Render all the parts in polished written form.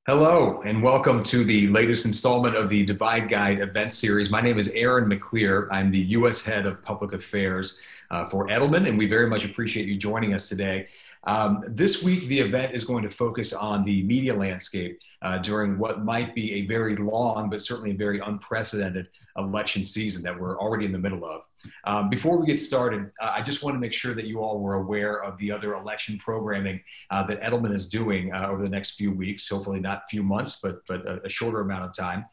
Hello, and welcome to the latest installment of the Divide Guide event series. My name is Aaron McClear. I'm the U.S. Head of Public Affairs for Edelman, and we very much appreciate you joining us today. This week, the event is going to focus on the media landscape during what might be a very long, but certainly a very unprecedented election season that we're already in the middle of. Before we get started, I just want to make sure that you all were aware of the other election programming that Edelman is doing over the next few weeks, hopefully not few months, but a shorter amount of time.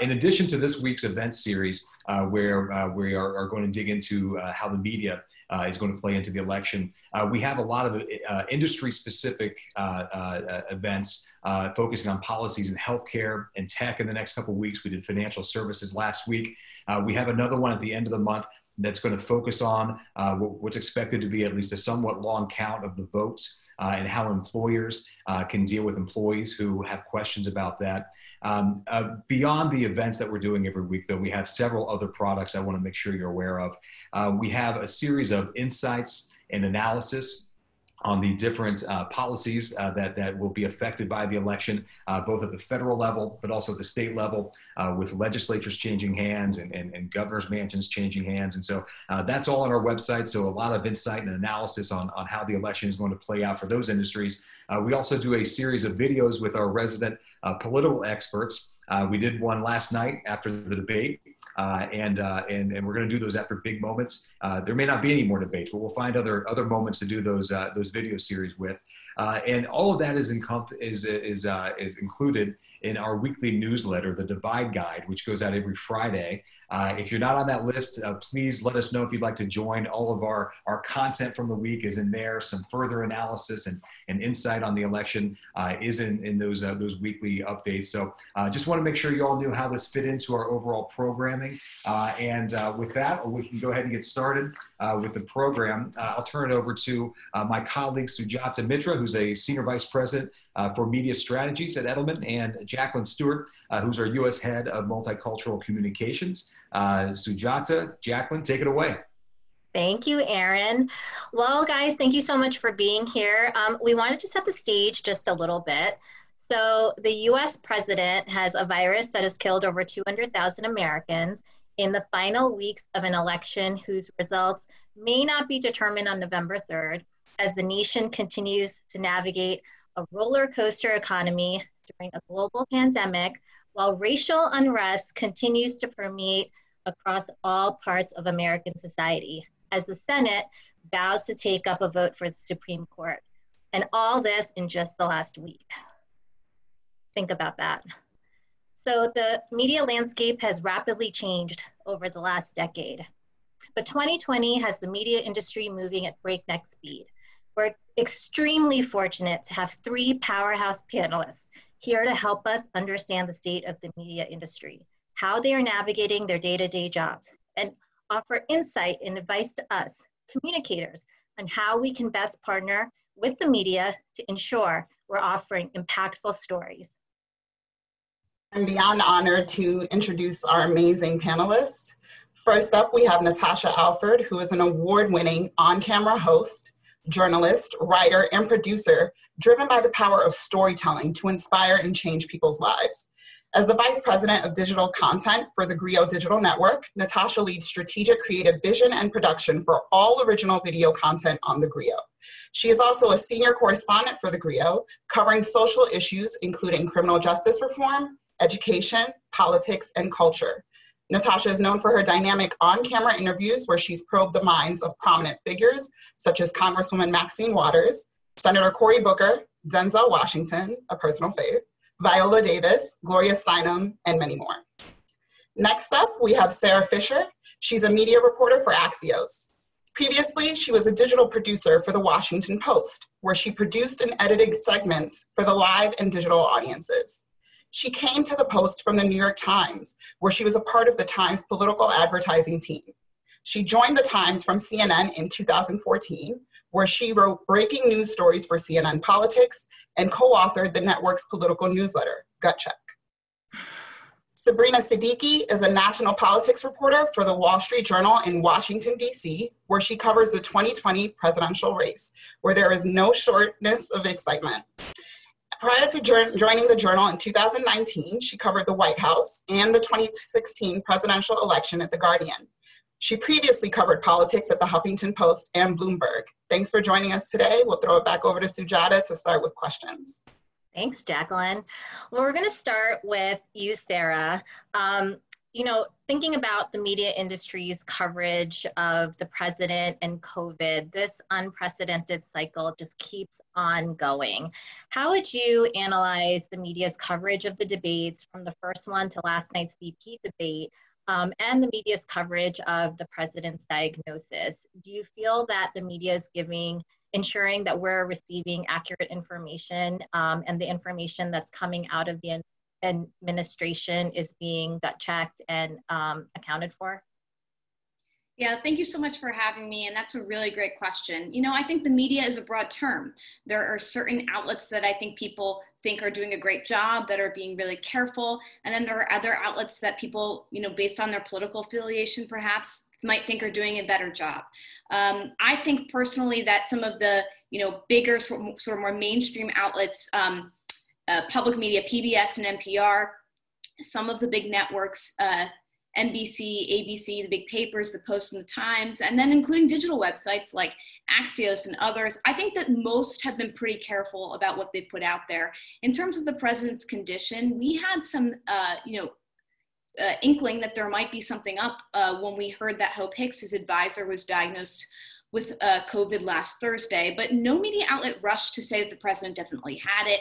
In addition to this week's event series, where we are going to dig into how the media is going to play into the election. We have a lot of industry-specific events focusing on policies in healthcare and tech in the next couple of weeks. We did financial services last week. We have another one at the end of the month that's going to focus on what's expected to be at least a somewhat long count of the votes and how employers can deal with employees who have questions about that. Beyond the events that we're doing every week, though, we have several other products I want to make sure you're aware of. We have a series of insights and analysis on the different policies that will be affected by the election, both at the federal level, but also at the state level, with legislatures changing hands and governors' mansions changing hands. And so that's all on our website. So a lot of insight and analysis on how the election is going to play out for those industries. We also do a series of videos with our resident political experts. We did one last night after the debate, and we're going to do those after big moments. There may not be any more debates, but we'll find other moments to do those video series with. And all of that is included in our weekly newsletter, the Divide Guide, which goes out every Friday. If you're not on that list, please let us know if you'd like to join. All of our content from the week is in there. Some further analysis and insight on the election is in those weekly updates. So just want to make sure you all knew how this fit into our overall programming. And with that, we can go ahead and get started with the program. I'll turn it over to my colleague, Sujata Mitra, who's a Senior Vice President for Media Strategies at Edelman, and Jackeline Stewart, who's our U.S. Head of Multicultural Communications. Sujata, Jackeline, take it away. Thank you, Aaron. Well, guys, thank you so much for being here. We wanted to set the stage just a little bit. So the U.S. president has a virus that has killed over 200,000 Americans in the final weeks of an election whose results may not be determined on November 3rd, as the nation continues to navigate a roller coaster economy during a global pandemic, while racial unrest continues to permeate across all parts of American society, as the Senate vows to take up a vote for the Supreme Court. And all this in just the last week. Think about that. So the media landscape has rapidly changed over the last decade. But 2020 has the media industry moving at breakneck speed. We're extremely fortunate to have three powerhouse panelists here to help us understand the state of the media industry, how they are navigating their day-to-day jobs, and offer insight and advice to us, communicators, on how we can best partner with the media to ensure we're offering impactful stories. I'm beyond honored to introduce our amazing panelists. First up, we have Natasha Alford, who is an award-winning on-camera host, journalist, writer, and producer, driven by the power of storytelling to inspire and change people's lives. As the Vice President of Digital Content for theGrio Digital Network, Natasha leads strategic creative vision and production for all original video content on theGrio. She is also a senior correspondent for theGrio, covering social issues including criminal justice reform, education, politics, and culture. Natasha is known for her dynamic on-camera interviews where she's probed the minds of prominent figures such as Congresswoman Maxine Waters, Senator Cory Booker, Denzel Washington, a personal fave, Viola Davis, Gloria Steinem, and many more. Next up, we have Sarah Fisher. She's a media reporter for Axios. Previously, she was a digital producer for The Washington Post, where she produced and edited segments for the live and digital audiences. She came to the Post from the New York Times, where she was a part of the Times political advertising team. She joined the Times from CNN in 2014, where she wrote breaking news stories for CNN Politics and co-authored the network's political newsletter, Gut Check. Sabrina Siddiqui is a national politics reporter for the Wall Street Journal in Washington, D.C., where she covers the 2020 presidential race, where there is no shortness of excitement. Prior to joining the Journal in 2019, she covered the White House and the 2016 presidential election at The Guardian. She previously covered politics at the Huffington Post and Bloomberg. Thanks for joining us today. We'll throw it back over to Sujata to start with questions. Thanks, Jacqueline. Well, we're going to start with you, Sarah. Thinking about the media industry's coverage of the president and COVID, this unprecedented cycle just keeps on going. How would you analyze the media's coverage of the debates from the first one to last night's VP debate, and the media's coverage of the president's diagnosis? Do you feel that the media is ensuring that we're receiving accurate information, and the information that's coming out of the administration is being gut checked and accounted for? Yeah, thank you so much for having me. And that's a really great question. I think the media is a broad term. There are certain outlets that I think people think are doing a great job, that are being really careful. And then there are other outlets that people, based on their political affiliation, perhaps might think are doing a better job. I think personally that some of the, bigger, sort of more mainstream outlets, public media, PBS and NPR, some of the big networks, NBC, ABC, the big papers, the Post and the Times, and then including digital websites like Axios and others, I think that most have been pretty careful about what they put out there. In terms of the president's condition, we had some, inkling that there might be something up when we heard that Hope Hicks, his advisor, was diagnosed with COVID last Thursday, but no media outlet rushed to say that the president definitely had it.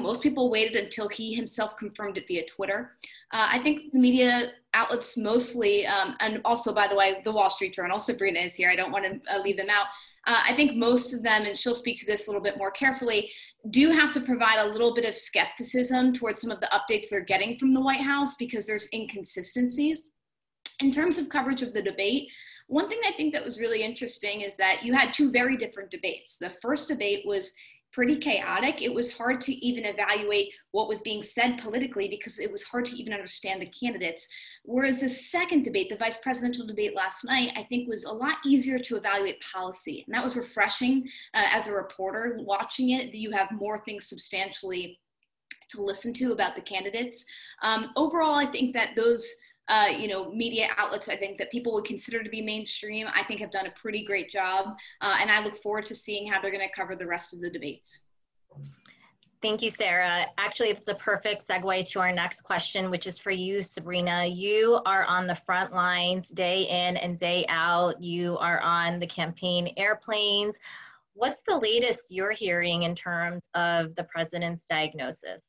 Most people waited until he himself confirmed it via Twitter. I think the media outlets mostly, and also, by the way, the Wall Street Journal, Sabrina is here, I don't want to leave them out. I think most of them, and she'll speak to this a little bit more carefully, do have to provide a little bit of skepticism towards some of the updates they're getting from the White House because there's inconsistencies. In terms of coverage of the debate, one thing I think that was really interesting is that you had two very different debates. The first debate was pretty chaotic. It was hard to even evaluate what was being said politically because it was hard to even understand the candidates. Whereas the second debate, the vice presidential debate last night, I think was a lot easier to evaluate policy. And that was refreshing as a reporter watching it, that you have more things substantially to listen to about the candidates. Overall, I think that those media outlets, I think that people would consider to be mainstream, I think have done a pretty great job. And I look forward to seeing how they're going to cover the rest of the debates. Thank you, Sarah. Actually, it's a perfect segue to our next question, which is for you, Sabrina. You are on the front lines day in and day out. You are on the campaign airplanes. What's the latest you're hearing in terms of the president's diagnosis?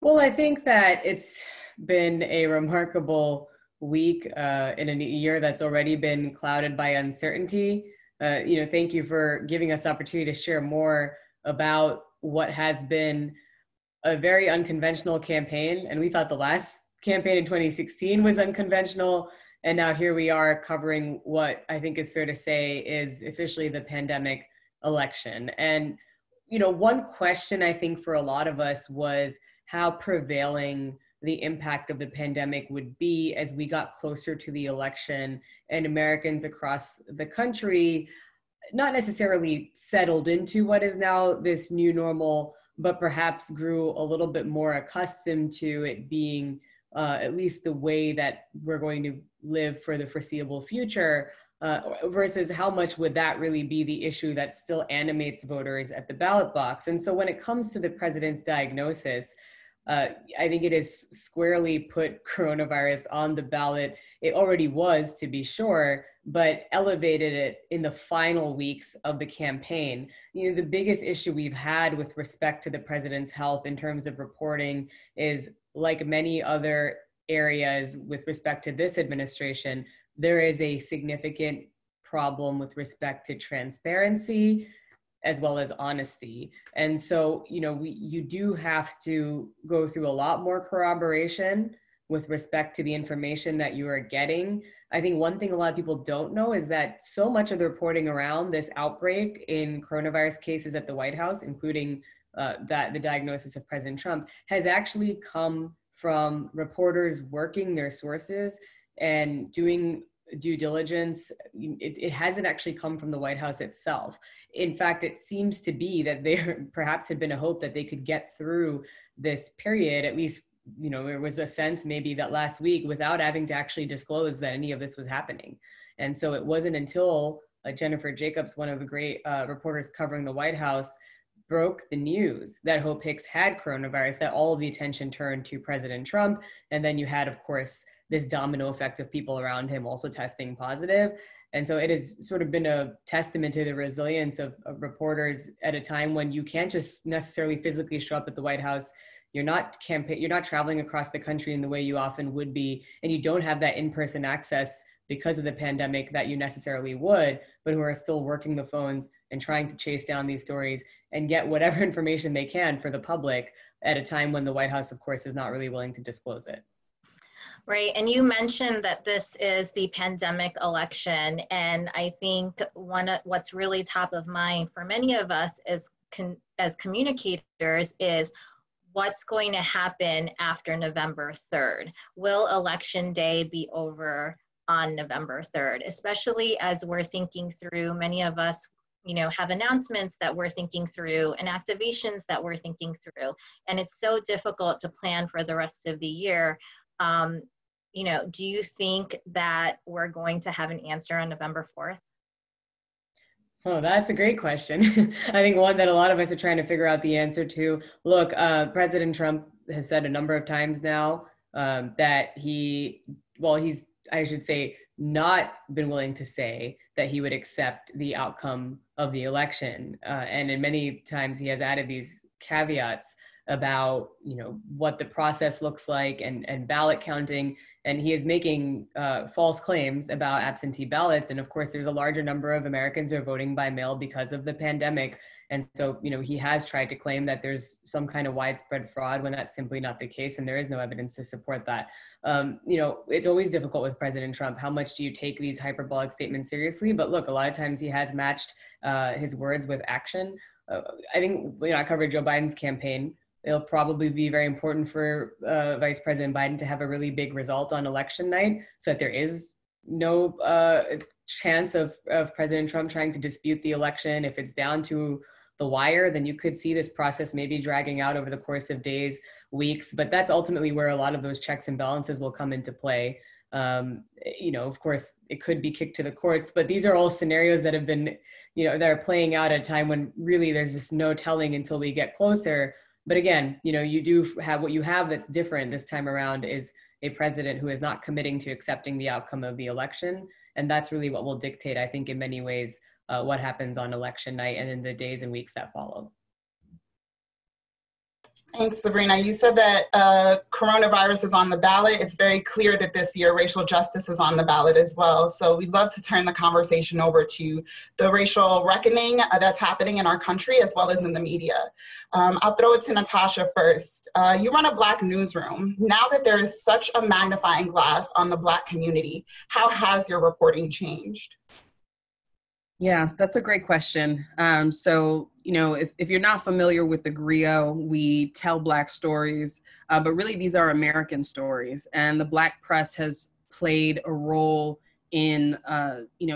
Well, I think that it's been a remarkable week in a year that's already been clouded by uncertainty. Thank you for giving us the opportunity to share more about what has been a very unconventional campaign. And we thought the last campaign in 2016 was unconventional. And now here we are covering what I think is fair to say is officially the pandemic election. And, one question I think for a lot of us was how prevailing the impact of the pandemic would be as we got closer to the election and Americans across the country not necessarily settled into what is now this new normal, but perhaps grew a little bit more accustomed to it being at least the way that we're going to live for the foreseeable future, versus how much would that really be the issue that still animates voters at the ballot box. And so when it comes to the president's diagnosis, I think it has squarely put coronavirus on the ballot. It already was, to be sure, but elevated it in the final weeks of the campaign. The biggest issue we've had with respect to the president's health in terms of reporting is, like many other areas with respect to this administration, there is a significant problem with respect to transparency as well as honesty. And so, you do have to go through a lot more corroboration with respect to the information that you are getting. I think one thing a lot of people don't know is that so much of the reporting around this outbreak in coronavirus cases at the White House, including the diagnosis of President Trump, has actually come from reporters working their sources and doing due diligence, it hasn't actually come from the White House itself. In fact, it seems to be that there perhaps had been a hope that they could get through this period, at least, there was a sense maybe that last week without having to actually disclose that any of this was happening. And so it wasn't until Jennifer Jacobs, one of the great reporters covering the White House, broke the news that Hope Hicks had coronavirus, that all of the attention turned to President Trump. And then you had, of course, this domino effect of people around him also testing positive. And so it has sort of been a testament to the resilience of reporters at a time when you can't just necessarily physically show up at the White House. You're not traveling across the country in the way you often would be, and you don't have that in-person access because of the pandemic that you necessarily would, but who are still working the phones and trying to chase down these stories and get whatever information they can for the public at a time when the White House, of course, is not really willing to disclose it. Right, and you mentioned that this is the pandemic election, and I think what's really top of mind for many of us as communicators is what's going to happen after November 3rd. Will Election Day be over on November 3rd, especially as we're thinking through, many of us, have announcements that we're thinking through and activations that we're thinking through. And it's so difficult to plan for the rest of the year. Do you think that we're going to have an answer on November 4th? Oh, that's a great question. I think one that a lot of us are trying to figure out the answer to. Look, President Trump has said a number of times now that he's not been willing to say that he would accept the outcome of the election. And in many times he has added these caveats about, what the process looks like and ballot counting. And he is making false claims about absentee ballots. And of course, there's a larger number of Americans who are voting by mail because of the pandemic. And so, he has tried to claim that there's some kind of widespread fraud when that's simply not the case. And there is no evidence to support that. It's always difficult with President Trump. How much do you take these hyperbolic statements seriously? But look, a lot of times he has matched his words with action. I think, I covered Joe Biden's campaign. It'll probably be very important for Vice President Biden to have a really big result on election night so that there is no chance of President Trump trying to dispute the election. If it's down to the wire, then you could see this process maybe dragging out over the course of days, weeks, but that's ultimately where a lot of those checks and balances will come into play. Of course, it could be kicked to the courts, but these are all scenarios that have been, that are playing out at a time when really there's just no telling until we get closer. But again, you do have what you have that's different this time around is a president who is not committing to accepting the outcome of the election. And that's really what will dictate, I think, in many ways, what happens on election night and in the days and weeks that follow. Thanks, Sabrina. You said that coronavirus is on the ballot. It's very clear that this year racial justice is on the ballot as well. So we'd love to turn the conversation over to the racial reckoning that's happening in our country as well as in the media. I'll throw it to Natasha first. You run a Black newsroom. Now that there is such a magnifying glass on the Black community, how has your reporting changed? Yeah, that's a great question. If you're not familiar with theGrio, we tell Black stories, but really these are American stories. And the Black press has played a role in,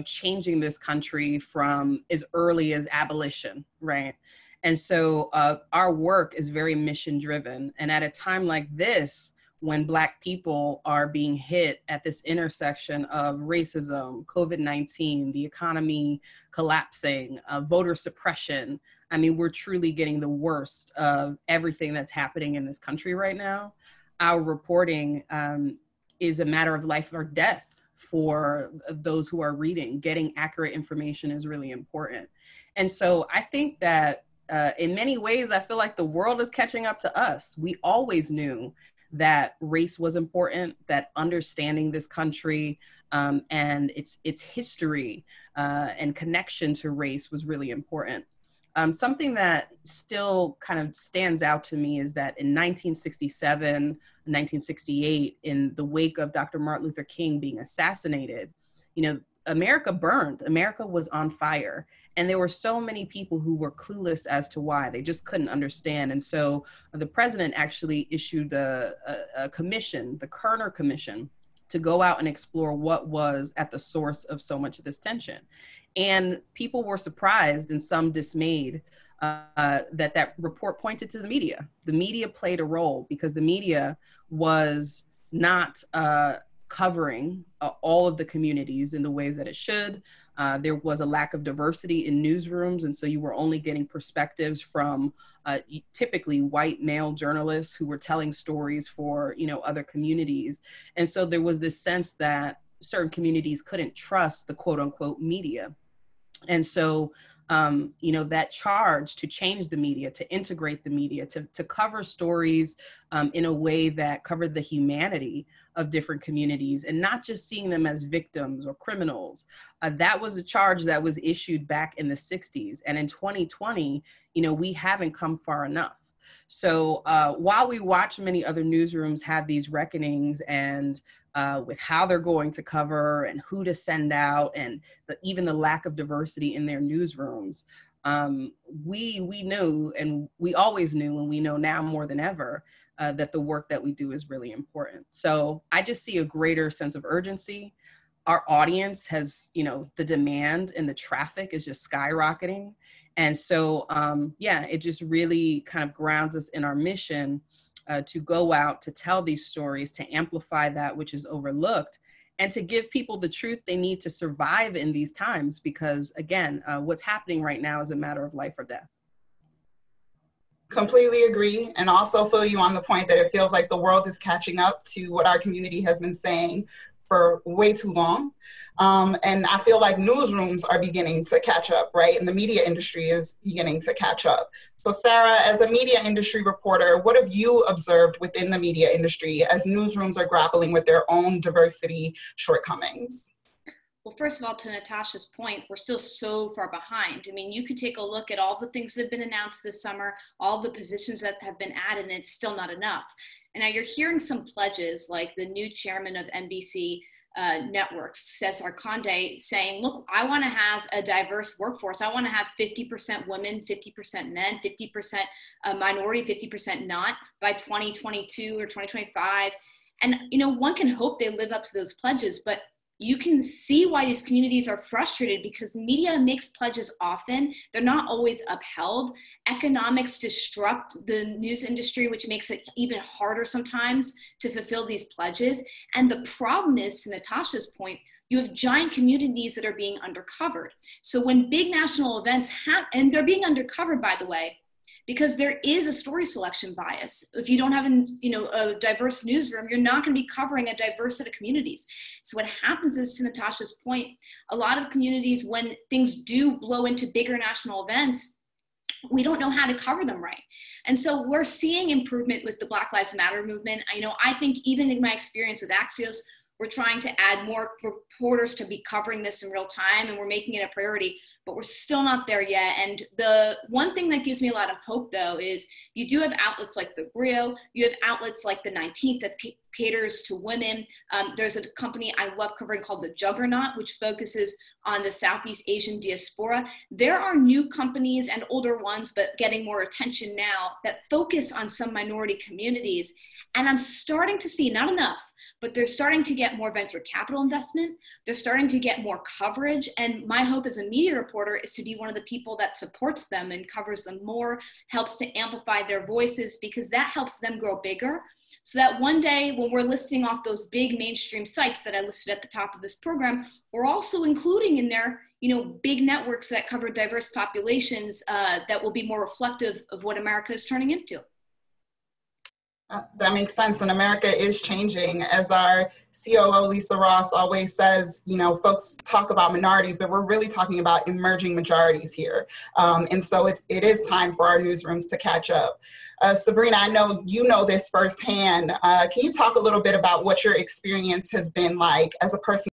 changing this country from as early as abolition, right? And so our work is very mission driven. And at a time like this, when Black people are being hit at this intersection of racism, COVID-19, the economy collapsing, voter suppression, we're truly getting the worst of everything that's happening in this country right now. Our reporting is a matter of life or death for those who are reading. Getting accurate information is really important. And so I think that in many ways, I feel like the world is catching up to us. We always knew that race was important, that understanding this country and its history and connection to race was really important. Something that still kind of stands out to me is that in 1967, 1968, in the wake of Dr. Martin Luther King being assassinated, America burned. America was on fire. And there were so many people who were clueless as to why. They just couldn't understand. And so the president actually issued a commission, the Kerner Commission, to to go out and explore what was at the source of so much of this tension. And people were surprised and some dismayed that report pointed to the media. The media played a role because the media was not covering all of the communities in the ways that it should. There was a lack of diversity in newsrooms, and so you were only getting perspectives from typically white male journalists who were telling stories for, other communities. And so there was this sense that certain communities couldn't trust the quote unquote media. And so, that charge to change the media, to integrate the media, to cover stories in a way that covered the humanity of different communities and not just seeing them as victims or criminals. That was a charge that was issued back in the 60s. And in 2020, we haven't come far enough. So while we watch many other newsrooms have these reckonings and with how they're going to cover and who to send out and even the lack of diversity in their newsrooms, we knew, and we always knew, and we know now more than ever, that the work that we do is really important. So I just see a greater sense of urgency. Our audience has, the demand and the traffic is just skyrocketing. And so, it just really kind of grounds us in our mission to go out, to tell these stories, to amplify that which is overlooked, and to give people the truth they need to survive in these times. Because again, what's happening right now is a matter of life or death. Completely agree, and also feel you on the point that it feels like the world is catching up to what our community has been saying for way too long. And I feel like newsrooms are beginning to catch up, right? And the media industry is beginning to catch up. So Sarah, as a media industry reporter, what have you observed within the media industry as newsrooms are grappling with their own diversity shortcomings? Well, first of all, to Natasha's point, we're still so far behind. I mean, you could take a look at all the things that have been announced this summer, all the positions that have been added, and it's still not enough. And now you're hearing some pledges, like the new chairman of NBC Networks, Cesar Conde, saying, look, I want to have a diverse workforce. I want to have 50% women, 50% men, 50% minority, 50% not by 2022 or 2025. And, one can hope they live up to those pledges, but you can see why these communities are frustrated because media makes pledges often. They're not always upheld. Economics disrupt the news industry, which makes it even harder sometimes to fulfill these pledges. And the problem is, to Natasha's point, you have giant communities that are being undercovered. So when big national events happen, and they're being undercovered, by the way, because there is a story selection bias. If you don't have a diverse newsroom, you're not going to be covering a diverse set of communities. So what happens is, to Natasha's point, a lot of communities, when things do blow into bigger national events, we don't know how to cover them right. And so we're seeing improvement with the Black Lives Matter movement. I think even in my experience with Axios, we're trying to add more reporters to be covering this in real time, and we're making it a priority. But we're still not there yet. And the one thing that gives me a lot of hope, though, is you do have outlets like theGrio, you have outlets like the 19th that caters to women. There's a company I love covering called The Juggernaut, which focuses on the Southeast Asian diaspora. There are new companies and older ones, but getting more attention now, that focus on some minority communities. And I'm starting to see, not enough, but they're starting to get more venture capital investment. They're starting to get more coverage. And my hope as a media reporter is to be one of the people that supports them and covers them more, helps to amplify their voices, because that helps them grow bigger. So that one day when we're listing off those big mainstream sites that I listed at the top of this program, we're also including in there, big networks that cover diverse populations that will be more reflective of what America is turning into. That makes sense. And America is changing. As our COO, Lisa Ross, always says, folks talk about minorities, but we're really talking about emerging majorities here. And so it is time for our newsrooms to catch up. Sabrina, I know you know this firsthand. Can you talk a little bit about what your experience has been like as a person